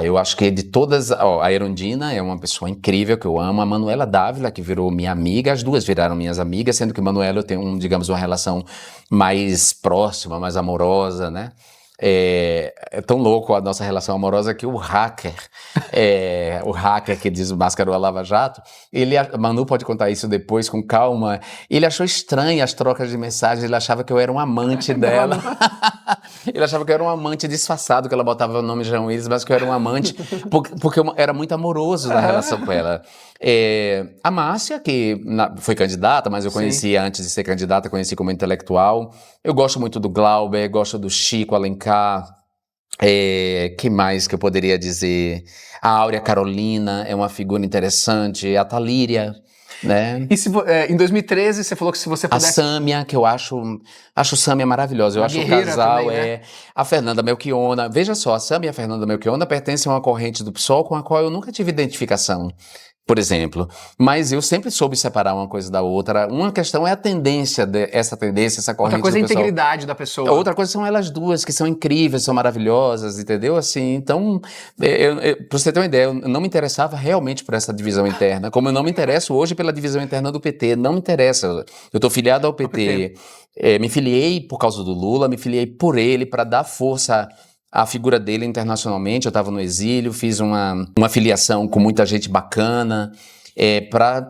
Eu acho que de todas, a Erundina é uma pessoa incrível que eu amo, a Manuela Dávila, que virou minha amiga, as duas viraram minhas amigas, sendo que Manuela eu tenho, digamos, uma relação mais próxima, mais amorosa, né? É tão louco a nossa relação amorosa que o hacker que desmascarou a Lava Jato, Manu pode contar isso depois com calma, ele achou estranho as trocas de mensagens, ele achava que eu era um amante dela. Ele achava que eu era um amante disfarçado, que ela botava o nome João Willis, mas que eu era um amante, porque eu era muito amoroso na relação com ela. A Márcia, que foi candidata, mas eu conheci antes de ser candidata, conheci como intelectual. Eu gosto muito do Glauber, gosto do Chico Alencar. Que mais que eu poderia dizer? A Áurea Carolina é uma figura interessante, a Talíria, né? E em 2013 você falou que se você pudesse... A Sâmia, que eu acho Sâmia maravilhosa. Eu acho o casal também, né? A Fernanda Melchiona. Veja só, a Sâmia e a Fernanda Melchiona pertencem a uma corrente do PSOL com a qual eu nunca tive identificação, por exemplo. Mas eu sempre soube separar uma coisa da outra. Uma questão é a tendência, essa corrente. Outra coisa é a do PSOL. integridade da pessoa. Outra coisa são elas duas, que são incríveis, são maravilhosas, entendeu? Assim, então, pra você ter uma ideia, eu não me interessava realmente por essa divisão interna, como eu não me interesso hoje pela divisão interna do PT, não me interessa. Eu tô filiado ao PT. Me filiei por causa do Lula, me filiei por ele, para dar força à figura dele internacionalmente. Eu estava no exílio, fiz uma filiação com muita gente bacana,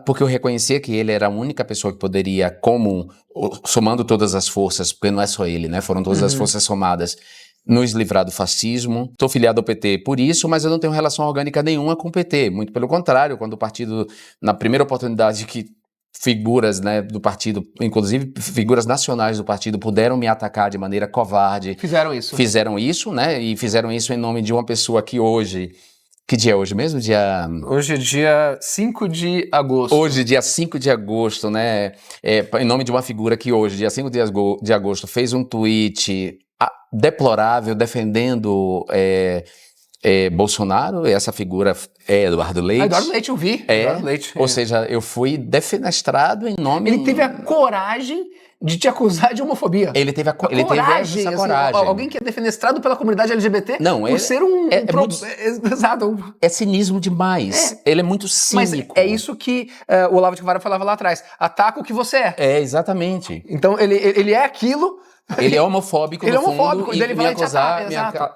porque eu reconhecia que ele era a única pessoa que poderia, somando todas as forças, porque não é só ele, né? Foram todas as forças somadas, nos livrar do fascismo. Estou filiado ao PT por isso, mas eu não tenho relação orgânica nenhuma com o PT. Muito pelo contrário, quando o partido, na primeira oportunidade que figuras, né, do partido, inclusive figuras nacionais do partido, puderam me atacar de maneira covarde. Fizeram isso, né? E fizeram isso em nome de uma pessoa que hoje... Que dia é hoje mesmo? Hoje é dia 5 de agosto. Hoje, dia 5 de agosto, né? Em nome de uma figura que hoje, dia 5 de agosto, fez um tweet deplorável defendendo Bolsonaro. Essa figura é Eduardo Leite. Eduardo Leite, eu vi. Eduardo Leite. Ou seja, eu fui defenestrado em nome... Ele teve a coragem de te acusar de homofobia. Ele teve essa coragem. Alguém que é defenestrado pela comunidade LGBT por ser um... Exato. É cinismo demais. Ele é muito cínico. Mas é isso que o Olavo de Carvalho falava lá atrás. Ataca o que você é. Exatamente. Então, ele é aquilo... Ele é homofóbico, no fundo, e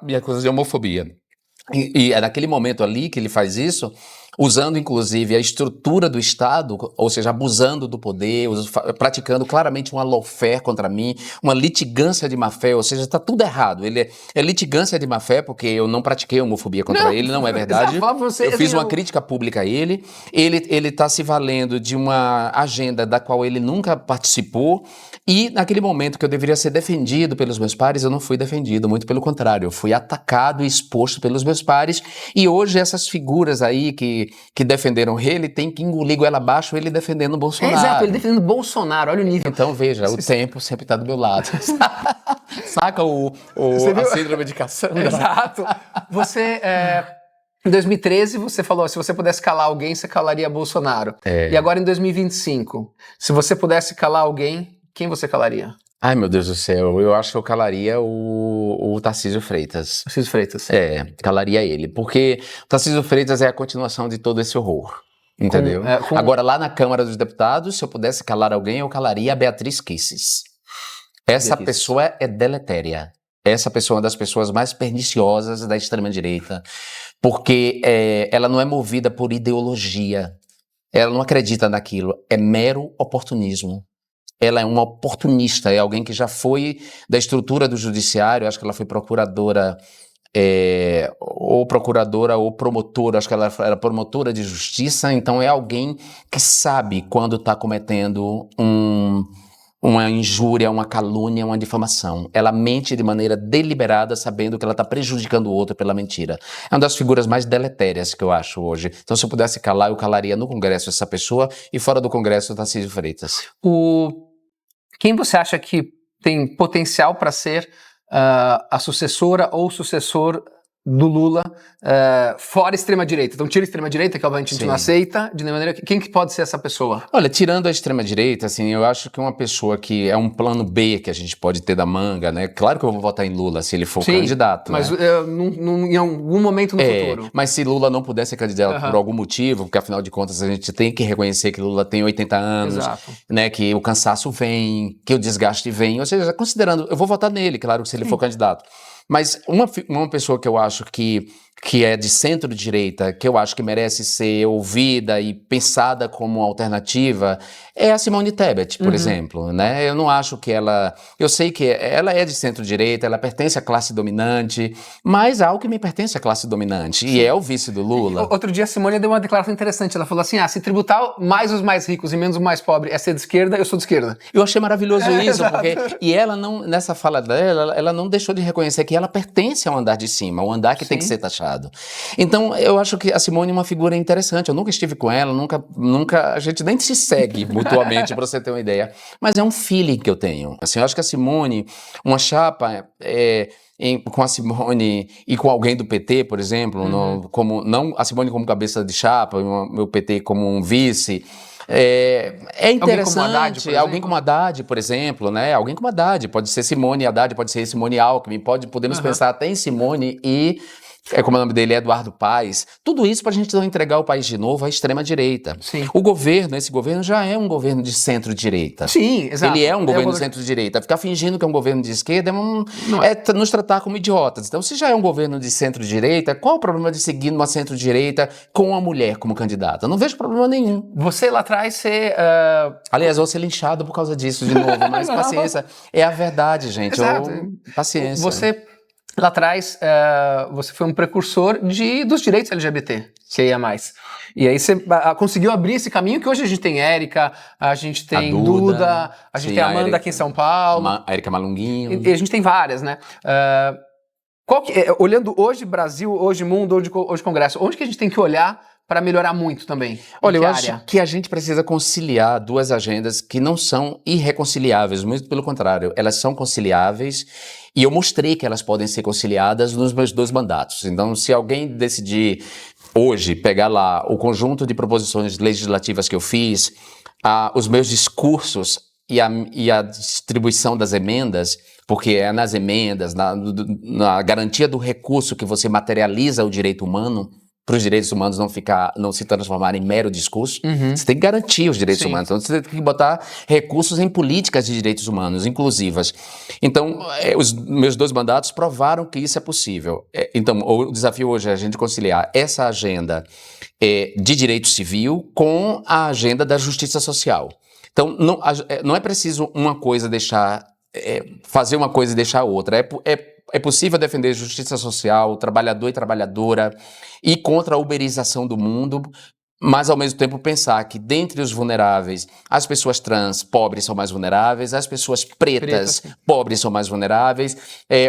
me acusa de homofobia. E é naquele momento ali que ele faz isso, usando inclusive a estrutura do Estado, ou seja, abusando do poder, praticando claramente uma lawfare contra mim, uma litigância de má-fé, ou seja, está tudo errado. Ele é litigância de má-fé porque eu não pratiquei homofobia contra ele, não é verdade. Eu fiz uma crítica pública a ele está se valendo de uma agenda da qual ele nunca participou, e naquele momento que eu deveria ser defendido pelos meus pares, eu não fui defendido, muito pelo contrário, eu fui atacado e exposto pelos meus pares, e hoje essas figuras aí que defenderam ele, tem que engolir goela abaixo ele defendendo o Bolsonaro. Exato, ele defendendo Bolsonaro, olha o nível. Então veja, o tempo sempre está do meu lado. Saca a síndrome de Cassandra? Exato. Você, em 2013, você falou, se você pudesse calar alguém, você calaria Bolsonaro. E agora em 2025, se você pudesse calar alguém, quem você calaria? Ai, meu Deus do céu, eu acho que eu calaria o Tarcísio Freitas. Tarcísio Freitas. Calaria ele, porque o Tarcísio Freitas é a continuação de todo esse horror, entendeu? Agora, lá na Câmara dos Deputados, se eu pudesse calar alguém, eu calaria a Beatriz Kisses. Essa pessoa é deletéria. Essa pessoa é uma das pessoas mais perniciosas da extrema-direita, porque ela não é movida por ideologia, ela não acredita naquilo, é mero oportunismo. Ela é uma oportunista, é alguém que já foi da estrutura do judiciário, acho que ela foi procuradora ou procuradora ou promotora, acho que ela era promotora de justiça, então é alguém que sabe quando está cometendo uma injúria, uma calúnia, uma difamação. Ela mente de maneira deliberada, sabendo que ela está prejudicando o outro pela mentira. É uma das figuras mais deletérias que eu acho hoje. Então, se eu pudesse calar, eu calaria no Congresso essa pessoa e fora do Congresso, o Tarcísio Freitas. Quem você acha que tem potencial para ser a sucessora ou sucessor do Lula fora extrema-direita? Então tira a extrema-direita, que obviamente a gente não aceita, de nenhuma maneira. Quem que pode ser essa pessoa? Olha, tirando a extrema-direita, assim, eu acho que uma pessoa que é um plano B que a gente pode ter da manga, né? Claro que eu vou votar em Lula se ele for candidato, mas né? Em algum momento no futuro. Mas se Lula não puder ser candidato por algum motivo, porque afinal de contas a gente tem que reconhecer que Lula tem 80 anos, né? Que o cansaço vem, que o desgaste vem, ou seja, considerando, eu vou votar nele, claro, se ele for candidato. Mas uma pessoa que eu acho que é de centro-direita, que eu acho que merece ser ouvida e pensada como alternativa, é a Simone Tebet, por exemplo, né? Eu não acho que ela... Eu sei que ela é de centro-direita, ela pertence à classe dominante, mas Alckmin pertence à classe dominante, e é o vice do Lula. Outro dia a Simone deu uma declaração interessante, ela falou assim, se tributar mais os mais ricos e menos os mais pobres é ser de esquerda, eu sou de esquerda. Eu achei maravilhoso isso, porque... E ela não, nessa fala dela, ela não deixou de reconhecer que ela pertence ao andar de cima, o andar que tem que ser taxado. Então, eu acho que a Simone é uma figura interessante. Eu nunca estive com ela, nunca a gente nem se segue mutuamente, para você ter uma ideia. Mas é um feeling que eu tenho. Assim, eu acho que a Simone, uma chapa com a Simone e com alguém do PT, por exemplo, não a Simone como cabeça de chapa, o PT como um vice... É interessante, alguém como Haddad, por exemplo, né? Alguém como Haddad, pode ser Simone Haddad, pode ser Simone Alckmin, podemos pensar até em Simone e... como o nome dele é Eduardo Paes, tudo isso para a gente não entregar o país de novo à extrema-direita. Esse governo já é um governo de centro-direita. Sim, exato. Ele é um governo de centro-direita. Ficar fingindo que é um governo de esquerda é nos tratar como idiotas. Então, se já é um governo de centro-direita, qual o problema de seguir numa centro-direita com uma mulher como candidata? Não vejo problema nenhum. Você lá atrás, Aliás, eu vou ser linchado por causa disso de novo, mas paciência. É a verdade, gente. Paciência. Você... Lá atrás, você foi um precursor dos direitos LGBT, que ia mais. E aí você conseguiu abrir esse caminho que hoje a gente tem Érica, a gente tem Duda, a gente tem Amanda aqui em São Paulo. A Érica Malunguinho. E a gente tem várias, né? Olhando hoje Brasil, hoje mundo, hoje Congresso, onde que a gente tem que olhar para melhorar muito também? Olha, eu acho que a gente precisa conciliar duas agendas que não são irreconciliáveis, muito pelo contrário, elas são conciliáveis e eu mostrei que elas podem ser conciliadas nos meus 2 mandatos. Então, se alguém decidir hoje pegar lá o conjunto de proposições legislativas que eu fiz, os meus discursos e a distribuição das emendas, porque é nas emendas, na garantia do recurso que você materializa o direito humano, para os direitos humanos não se transformarem em mero discurso. Você tem que garantir os direitos humanos. Então, você tem que botar recursos em políticas de direitos humanos, inclusivas. Então, os meus 2 mandatos provaram que isso é possível. Então, o desafio hoje é a gente conciliar essa agenda de direito civil com a agenda da justiça social. Então, não é preciso uma coisa fazer uma coisa e deixar outra. É possível defender justiça social, trabalhador e trabalhadora, e contra a uberização do mundo, mas ao mesmo tempo pensar que dentre os vulneráveis, as pessoas trans pobres são mais vulneráveis, as pessoas pretas pobres são mais vulneráveis,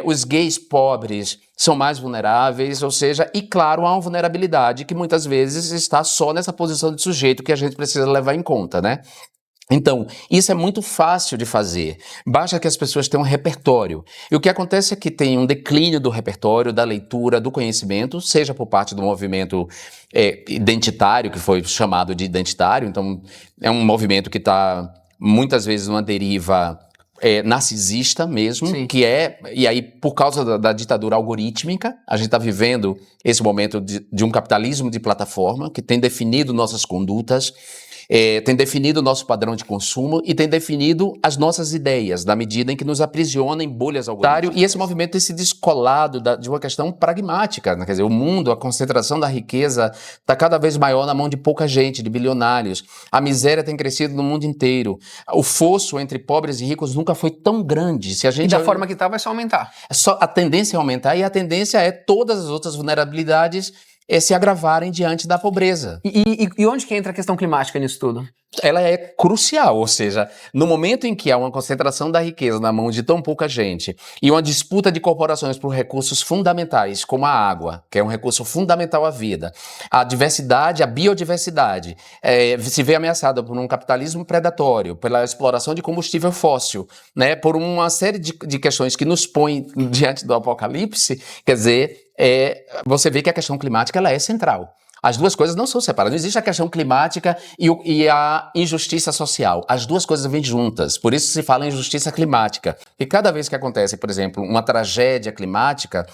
os gays pobres são mais vulneráveis, ou seja, e claro, há uma vulnerabilidade que muitas vezes está só nessa posição de sujeito que a gente precisa levar em conta, né? Então, isso é muito fácil de fazer, basta que as pessoas tenham um repertório. E o que acontece é que tem um declínio do repertório, da leitura, do conhecimento, seja por parte do movimento identitário, que foi chamado de identitário, então é um movimento que está muitas vezes numa deriva narcisista mesmo, e aí por causa da ditadura algorítmica, a gente está vivendo esse momento de um capitalismo de plataforma que tem definido nossas condutas, tem definido o nosso padrão de consumo e tem definido as nossas ideias, na medida em que nos aprisiona em bolhas algorítmicas. E esse movimento tem se descolado de uma questão pragmática, né? Quer dizer, o mundo, a concentração da riqueza está cada vez maior na mão de pouca gente, de bilionários. A miséria tem crescido no mundo inteiro. O fosso entre pobres e ricos nunca foi tão grande. Se a gente E da forma que está, vai só aumentar. a tendência é aumentar e a tendência é todas as outras vulnerabilidades se agravarem diante da pobreza. E onde que entra a questão climática nisso tudo? Ela é crucial, ou seja, no momento em que há uma concentração da riqueza na mão de tão pouca gente e uma disputa de corporações por recursos fundamentais, como a água, que é um recurso fundamental à vida, a diversidade, a biodiversidade, se vê ameaçada por um capitalismo predatório, pela exploração de combustível fóssil, né, por uma série de questões que nos põem diante do apocalipse, quer dizer, você vê que a questão climática ela é central. As duas coisas não são separadas. Não existe a questão climática e a injustiça social. As duas coisas vêm juntas. Por isso se fala em justiça climática. E cada vez que acontece, por exemplo, uma tragédia climática,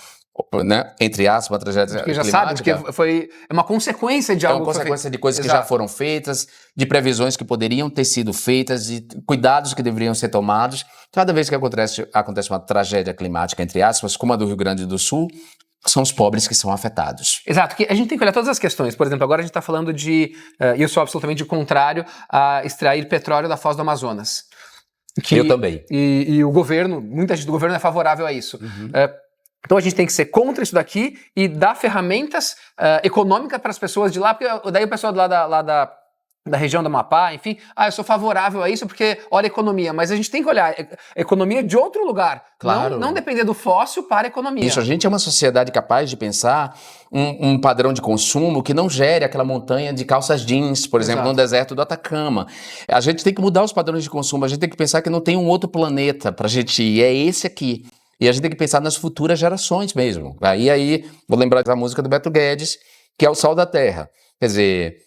né, entre aspas, uma tragédia porque já climática... sabe, porque é uma consequência de algo É uma consequência de coisas que Exato. já foram feitas, de previsões que poderiam ter sido feitas, de cuidados que deveriam ser tomados. Cada vez que acontece uma tragédia climática, entre aspas, como a do Rio Grande do Sul, são os pobres que são afetados. Exato, que a gente tem que olhar todas as questões. Por exemplo, agora a gente está falando e eu sou absolutamente contrário a extrair petróleo da foz do Amazonas. Eu também. E o governo, muita gente do governo é favorável a isso. Então a gente tem que ser contra isso daqui e dar ferramentas econômicas para as pessoas de lá, porque daí o pessoal da região do Amapá, enfim, eu sou favorável a isso porque olha a economia, mas a gente tem que olhar a economia de outro lugar, claro. não depender do fóssil para a economia. Isso, a gente é uma sociedade capaz de pensar um padrão de consumo que não gere aquela montanha de calças jeans, por exemplo, no deserto do Atacama. A gente tem que mudar os padrões de consumo, a gente tem que pensar que não tem um outro planeta para a gente ir, é esse aqui. E a gente tem que pensar nas futuras gerações mesmo. Aí vou lembrar da música do Beto Guedes, que é o Sol da Terra. Quer dizer,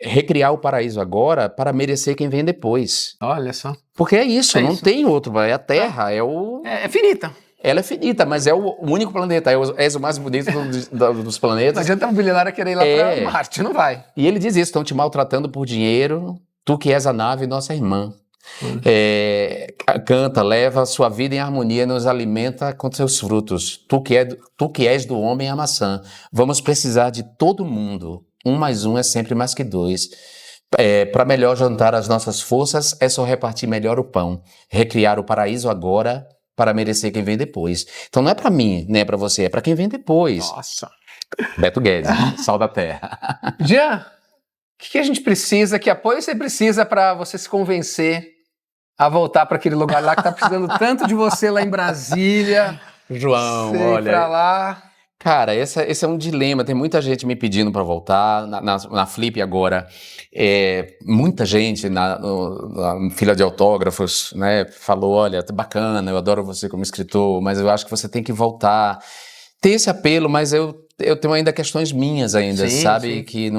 recriar o paraíso agora para merecer quem vem depois. Olha só. Porque é isso, não tem outro. É a Terra, É finita. Ela é finita, mas é o único planeta, é o mais bonito dos planetas. Não adianta um bilionário querer ir lá para Marte, não vai. E ele diz isso, estão te maltratando por dinheiro, tu que és a nave, nossa irmã. Canta, leva a sua vida em harmonia, nos alimenta com seus frutos. Tu que és do homem a maçã. Vamos precisar de todo mundo. 1 mais 1 é sempre mais que 2. Para melhor juntar as nossas forças, é só repartir melhor o pão. Recriar o paraíso agora para merecer quem vem depois. Então não é para mim, nem é para você, é para quem vem depois. Nossa. Beto Guedes, Sal da Terra. Jean, o que a gente precisa, que apoio você precisa para você se convencer a voltar para aquele lugar lá que tá precisando tanto de você lá em Brasília? João, sei, olha... pra lá. Cara, esse é um dilema, tem muita gente me pedindo para voltar, na Flip agora, muita gente na fila de autógrafos, né, falou, olha, bacana, eu adoro você como escritor, mas eu acho que você tem que voltar. Tem esse apelo, mas eu tenho ainda questões minhas ainda, sim, sabe, sim. que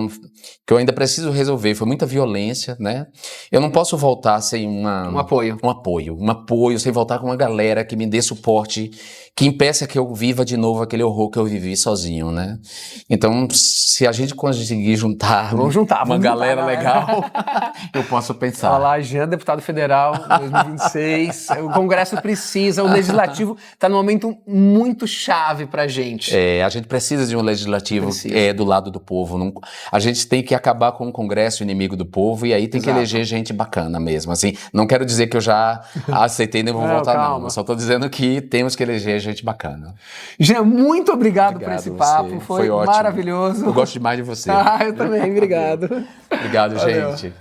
eu ainda preciso resolver. Foi muita violência, né? Eu não posso voltar sem um apoio, sem voltar com uma galera que me dê suporte, que impeça que eu viva de novo aquele horror que eu vivi sozinho, né? Então, se a gente conseguir juntar uma galera legal, eu posso pensar. Olha lá, Jean, deputado federal, 2026, o Congresso precisa, o Legislativo está num momento muito chave pra gente. A gente precisa de um legislativo do lado do povo. A gente tem que acabar com o Congresso inimigo do povo e aí tem que eleger gente bacana mesmo. Assim, não quero dizer que eu já aceitei nem vou voltar, não. Eu só estou dizendo que temos que eleger gente bacana. Jean, muito obrigado por esse papo. Foi ótimo. Maravilhoso. Eu gosto demais de você. Eu também. Obrigado. Obrigado, Valeu. gente.